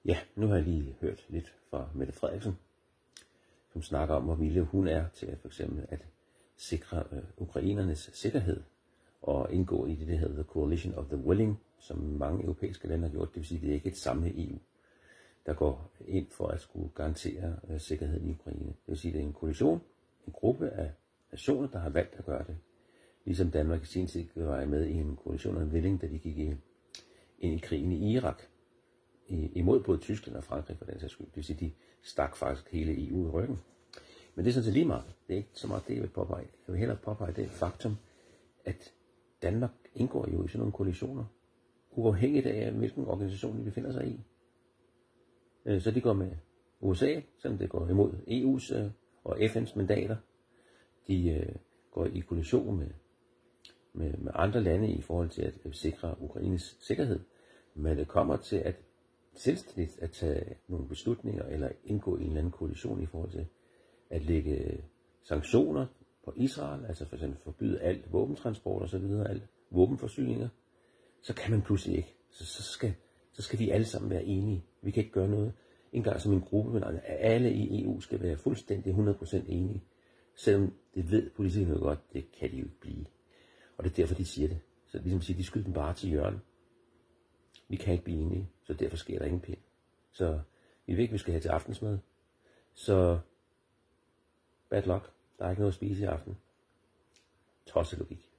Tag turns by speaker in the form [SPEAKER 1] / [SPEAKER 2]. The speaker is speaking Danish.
[SPEAKER 1] Ja, nu har jeg lige hørt lidt fra Mette Frederiksen, som snakker om, hvor villig hun er til at for eksempel at sikre ukrainernes sikkerhed og indgå i det, der hedder The Coalition of the Willing, som mange europæiske lande har gjort. Det vil sige, at det er ikke et samlet EU, der går ind for at skulle garantere sikkerheden i Ukraine. Det vil sige, at det er en koalition, en gruppe af nationer, der har valgt at gøre det. Ligesom Danmark i sin tid var med i en koalition af Willing, da de gik ind i krigen i Irak, imod både Tyskland og Frankrig for den sags skyld. Det vil sige, de stak faktisk hele EU i ryggen. Men det er sådan set lige meget. Det er ikke så meget det, jeg vil påpege. Jeg vil hellere påpege det faktum, at Danmark indgår jo i sådan nogle koalitioner, uafhængigt af, hvilken organisation de befinder sig i. Så de går med USA, selvom det går imod EU's og FN's mandater. De går i koalition med andre lande i forhold til at sikre Ukraines sikkerhed. Men det kommer til at selvstændigt at tage nogle beslutninger eller indgå i en eller anden koalition i forhold til at lægge sanktioner på Israel, altså for eksempel forbyde alt våbentransport og så videre, alle våbenforsyninger, så kan man pludselig ikke. Så skal vi alle sammen være enige. Vi kan ikke gøre noget. Ikke engang som en gruppe, men alle i EU skal være fuldstændig 100% enige. Selvom det ved politikerne godt, det kan de jo ikke blive. Og det er derfor, de siger det. Så ligesom siger, de skyder dem bare til hjørnet. Vi kan ikke blive enige, så derfor sker der ingen pind. Så vi ved ikke, vi skal have til aftensmad. Så bad luck. Der er ikke noget at spise i aften. Tosselogik.